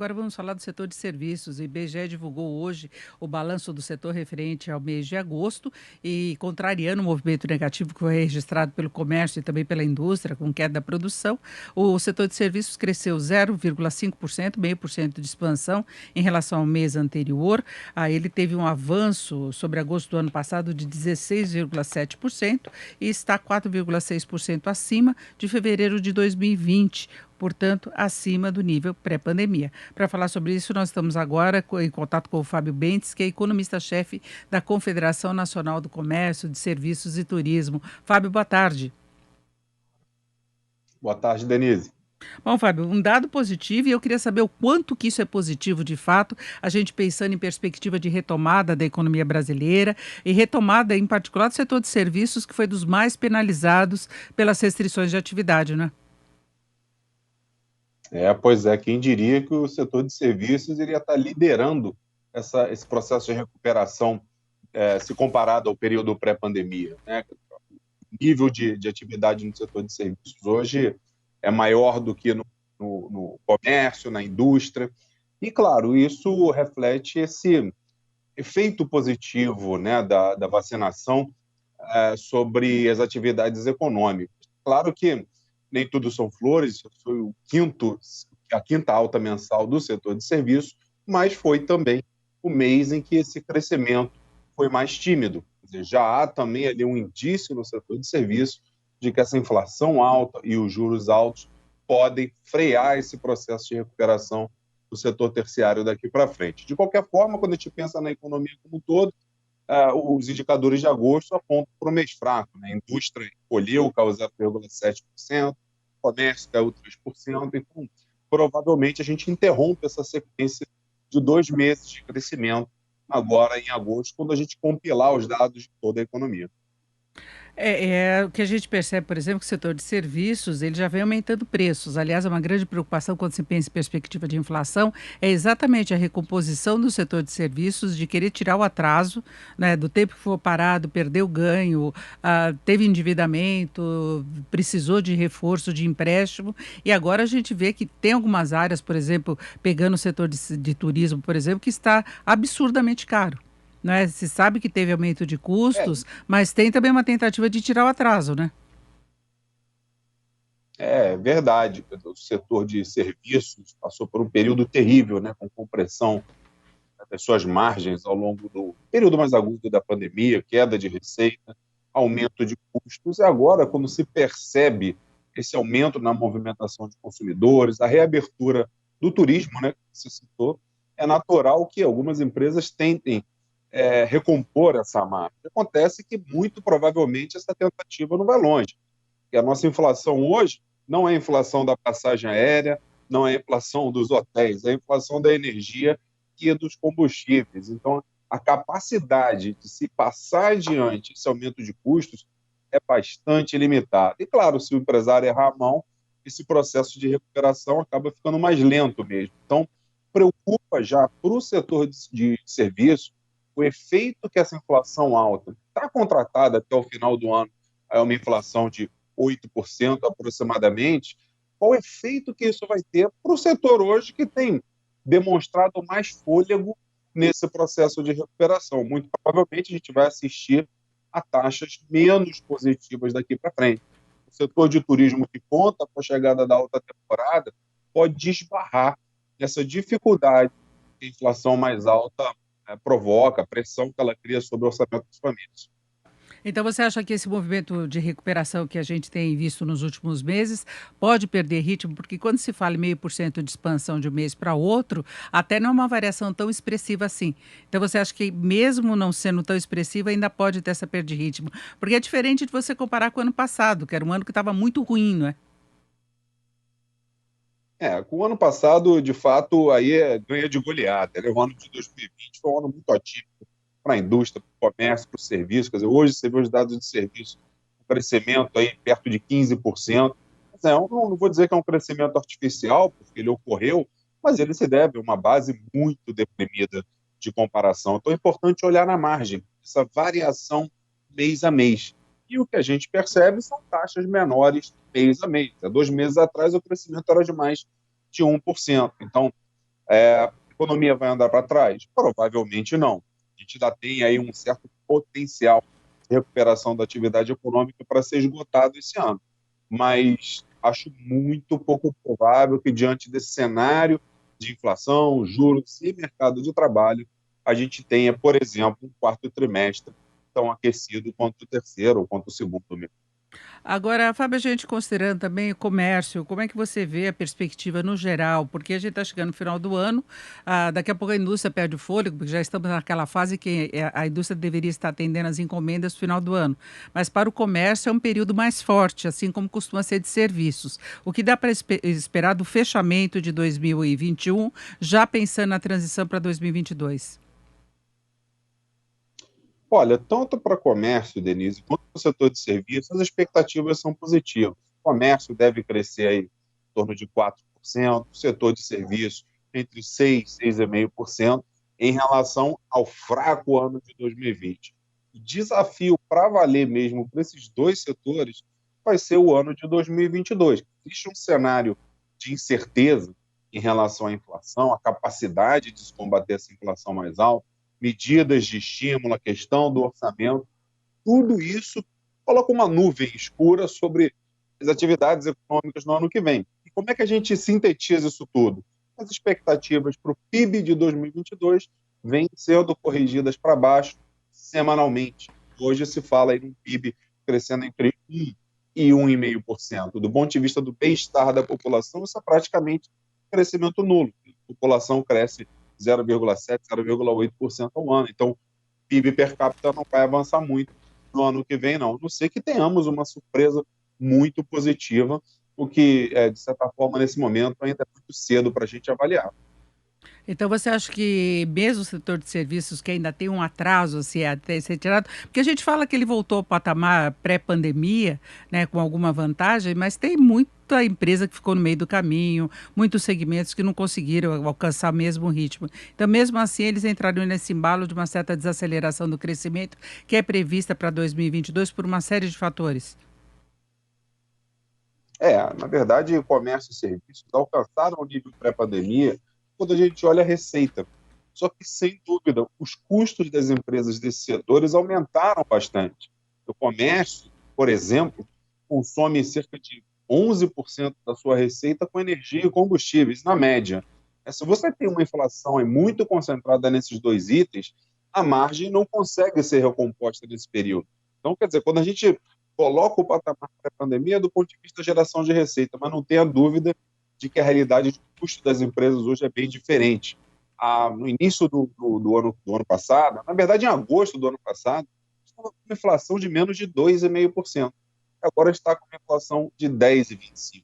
Agora vamos falar do setor de serviços. O IBGE divulgou hoje o balanço do setor referente ao mês de agosto e, contrariando o movimento negativo que foi registrado pelo comércio e também pela indústria, com queda da produção, o setor de serviços cresceu 0,5%, 0,5% de expansão em relação ao mês anterior. Ele teve um avanço sobre agosto do ano passado de 16,7% e está 4,6% acima de fevereiro de 2020, portanto, acima do nível pré-pandemia. Para falar sobre isso, nós estamos agora em contato com o Fábio Bentes, que é economista-chefe da Confederação Nacional do Comércio, de Serviços e Turismo. Fábio, boa tarde. Boa tarde, Denise. Bom, Fábio, um dado positivo e eu queria saber o quanto que isso é positivo de fato, a gente pensando em perspectiva de retomada da economia brasileira e retomada, em particular, do setor de serviços, que foi dos mais penalizados pelas restrições de atividade, né? Pois é, quem diria que o setor de serviços iria estar liderando esse processo de recuperação, se comparado ao período pré-pandemia, né? O nível de atividade no setor de serviços hoje é maior do que no comércio, na indústria, e, claro, isso reflete esse efeito positivo, né, da vacinação sobre as atividades econômicas. Claro que nem tudo são flores, foi a quinta alta mensal do setor de serviços, mas foi também o mês em que esse crescimento foi mais tímido. Quer dizer, já há também ali um indício no setor de serviços de que essa inflação alta e os juros altos podem frear esse processo de recuperação do setor terciário daqui para frente. De qualquer forma, quando a gente pensa na economia como um todo, os indicadores de agosto apontam para o mês fraco, né? A indústria colheu, caiu 0,7%, o comércio caiu 3%, então provavelmente a gente interrompe essa sequência de 2 meses de crescimento agora em agosto, quando a gente compilar os dados de toda a economia. O que a gente percebe, por exemplo, que o setor de serviços, ele já vem aumentando preços. Aliás, é uma grande preocupação quando se pensa em perspectiva de inflação, é exatamente a recomposição do setor de serviços, de querer tirar o atraso, né, do tempo que for parado, perdeu o ganho, teve endividamento, precisou de reforço de empréstimo, e agora a gente vê que tem algumas áreas, por exemplo, pegando o setor de turismo, por exemplo, que está absurdamente caro. Não é? Se sabe que teve aumento de É, custos, mas tem também uma tentativa de tirar o atraso, né? é verdade, o setor de serviços passou por um período terrível, né, com compressão das suas margens ao longo do período mais agudo da pandemia, queda de receita, aumento de custos, e agora, quando se percebe esse aumento na movimentação de consumidores, a reabertura do turismo, né, que você citou, é natural que algumas empresas tentem recompor essa margem. Acontece que, muito provavelmente, essa tentativa não vai longe. E a nossa inflação hoje não é a inflação da passagem aérea, não é a inflação dos hotéis, é a inflação da energia e dos combustíveis. Então, a capacidade de se passar adiante esse aumento de custos é bastante limitada. E, claro, se o empresário errar a mão, esse processo de recuperação acaba ficando mais lento mesmo. Então, preocupa já para o setor de serviço o efeito que essa inflação alta está contratada até o final do ano, é uma inflação de 8% aproximadamente, qual o efeito que isso vai ter para o setor hoje que tem demonstrado mais fôlego nesse processo de recuperação. Muito provavelmente a gente vai assistir a taxas menos positivas daqui para frente. O setor de turismo que conta com a chegada da alta temporada pode desbarrar essa dificuldade que a inflação mais alta provoca, a pressão que ela cria sobre o orçamento das famílias. Então, você acha que esse movimento de recuperação que a gente tem visto nos últimos meses pode perder ritmo? Porque quando se fala em 0,5% de expansão de um mês para outro, até não é uma variação tão expressiva assim. Então, você acha que mesmo não sendo tão expressiva, ainda pode ter essa perda de ritmo? Porque é diferente de você comparar com o ano passado, que era um ano que estava muito ruim, não é? Com o ano passado, de fato, aí ganha de goleada, né? O ano de 2020 foi um ano muito atípico para a indústria, para o comércio, para o serviço. Quer dizer, hoje você vê os dados de serviço, um crescimento aí perto de 15%. Eu não vou dizer que é um crescimento artificial, porque ele ocorreu, mas ele se deve a uma base muito deprimida de comparação. Então é importante olhar na margem, essa variação mês a mês. E o que a gente percebe são taxas menores mês a mês. Há 2 meses atrás, o crescimento era de mais de 1%. Então, A economia vai andar para trás? Provavelmente não. A gente ainda tem aí um certo potencial de recuperação da atividade econômica para ser esgotado esse ano. Mas acho muito pouco provável que, diante desse cenário de inflação, juros e mercado de trabalho, a gente tenha, por exemplo, um quarto trimestre tão aquecido quanto o terceiro ou quanto o segundo mês. Agora, Fábio, a gente considerando também o comércio, como é que você vê a perspectiva no geral? Porque a gente está chegando no final do ano, daqui a pouco a indústria perde o fôlego, porque já estamos naquela fase que a indústria deveria estar atendendo as encomendas no final do ano. Mas para o comércio é um período mais forte, assim como costuma ser de serviços. O que dá para esperar do fechamento de 2021, já pensando na transição para 2022? Olha, tanto para comércio, Denise, quanto para o setor de serviços, as expectativas são positivas. O comércio deve crescer aí em torno de 4%, o setor de serviços entre 6% e 6,5% em relação ao fraco ano de 2020. O desafio para valer mesmo para esses dois setores vai ser o ano de 2022. Existe um cenário de incerteza em relação à inflação, a capacidade de se combater essa inflação mais alta, medidas de estímulo, a questão do orçamento, tudo isso coloca uma nuvem escura sobre as atividades econômicas no ano que vem. E como é que a gente sintetiza isso tudo? As expectativas para o PIB de 2022 vêm sendo corrigidas para baixo semanalmente. Hoje se fala em um PIB crescendo entre 1 e 1,5%. Do ponto de vista do bem-estar da população, isso é praticamente crescimento nulo. A população cresce 0,7%, 0,8% ao ano. Então, o PIB per capita não vai avançar muito no ano que vem, não. A não ser que tenhamos uma surpresa muito positiva, o que, de certa forma, nesse momento, ainda é muito cedo para a gente avaliar. Então você acha que mesmo o setor de serviços que ainda tem um atraso assim, até ser tirado, porque a gente fala que ele voltou ao patamar pré-pandemia, né, com alguma vantagem, mas tem muita empresa que ficou no meio do caminho, muitos segmentos que não conseguiram alcançar o mesmo ritmo. Então, mesmo assim, eles entraram nesse embalo de uma certa desaceleração do crescimento que é prevista para 2022 por uma série de fatores. Na verdade, o comércio e serviços alcançaram o nível pré-pandemia quando a gente olha a receita. Só que, sem dúvida, os custos das empresas desses setores aumentaram bastante. O comércio, por exemplo, consome cerca de 11% da sua receita com energia e combustíveis, na média. Se você tem uma inflação muito concentrada nesses dois itens, a margem não consegue ser recomposta nesse período. Então, quer dizer, quando a gente coloca o patamar pré-pandemia do ponto de vista da geração de receita, mas não tenha dúvida de que a realidade de custo das empresas hoje é bem diferente. No início do ano passado, na verdade, em agosto do ano passado, estava com uma inflação de menos de 2,5%. Agora está com uma inflação de 10,25%.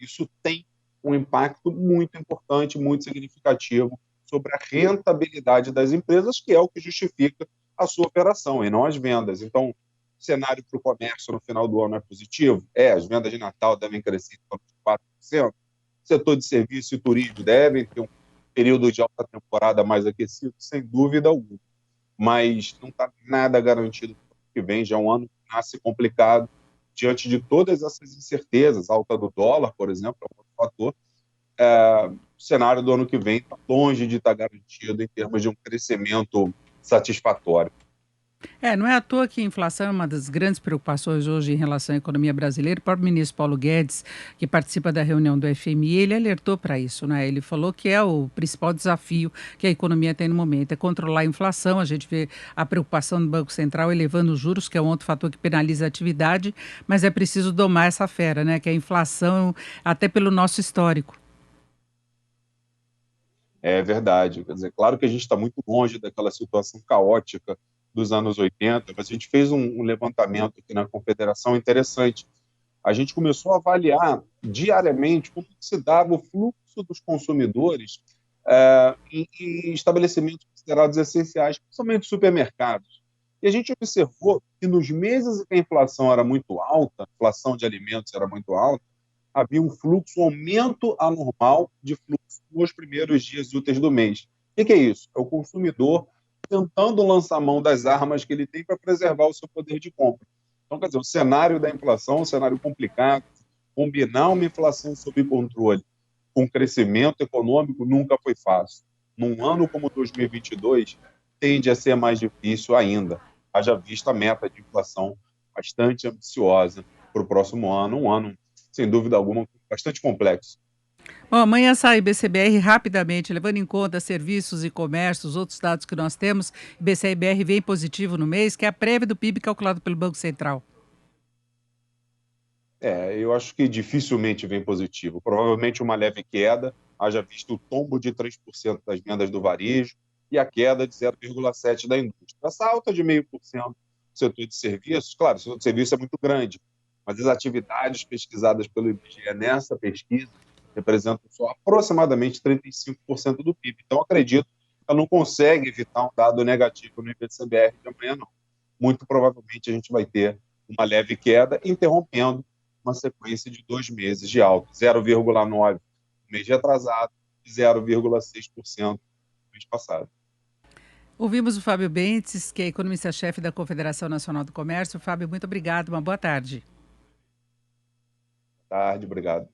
Isso tem um impacto muito importante, muito significativo sobre a rentabilidade das empresas, que é o que justifica a sua operação, e não as vendas. Então, o cenário para o comércio no final do ano é positivo? As vendas de Natal devem crescer em torno de 4%. O setor de serviço e turismo devem ter um período de alta temporada mais aquecido, sem dúvida alguma. Mas não está nada garantido para o ano que vem, já é um ano que nasce complicado, diante de todas essas incertezas, a alta do dólar, por exemplo, é um outro fator. O cenário do ano que vem está longe de estar garantido em termos de um crescimento satisfatório. Não é à toa que a inflação é uma das grandes preocupações hoje em relação à economia brasileira. O próprio ministro Paulo Guedes, que participa da reunião do FMI, ele alertou para isso, né? Ele falou que é o principal desafio que a economia tem no momento, é controlar a inflação. A gente vê a preocupação do Banco Central elevando os juros, que é um outro fator que penaliza a atividade, mas é preciso domar essa fera, né? Que é a inflação, até pelo nosso histórico. É verdade. Quer dizer, claro que a gente está muito longe daquela situação caótica dos anos 80, mas a gente fez um levantamento aqui na Confederação interessante. A gente começou a avaliar diariamente como se dava o fluxo dos consumidores em estabelecimentos considerados essenciais, principalmente supermercados. E a gente observou que nos meses em que a inflação era muito alta, a inflação de alimentos era muito alta, havia um fluxo, um aumento anormal de fluxo nos primeiros dias úteis do mês. O que é isso? É o consumidor tentando lançar mão das armas que ele tem para preservar o seu poder de compra. Então, quer dizer, o cenário da inflação é um cenário complicado. Combinar uma inflação sob controle com crescimento econômico nunca foi fácil. Num ano como 2022, tende a ser mais difícil ainda, haja vista a meta de inflação bastante ambiciosa para o próximo ano, um ano, sem dúvida alguma, bastante complexo. Bom, amanhã sai IBCBR rapidamente, levando em conta serviços e comércio, os outros dados que nós temos. IBCBR vem positivo no mês, que é a prévia do PIB calculado pelo Banco Central. Eu acho que dificilmente vem positivo. Provavelmente uma leve queda, haja visto o tombo de 3% das vendas do varejo e a queda de 0,7% da indústria. Essa alta de 0,5% do setor de serviços, claro, o setor de serviços é muito grande, mas as atividades pesquisadas pelo IBGE nessa pesquisa representam só aproximadamente 35% do PIB. Então, acredito que ela não consegue evitar um dado negativo no IBCBR de amanhã, não. Muito provavelmente a gente vai ter uma leve queda, interrompendo uma sequência de 2 meses de alta, 0,9% no mês retrasado e 0,6% no mês passado. Ouvimos o Fábio Bentes, que é economista-chefe da Confederação Nacional do Comércio. Fábio, muito obrigado, uma boa tarde. Boa tarde, obrigado.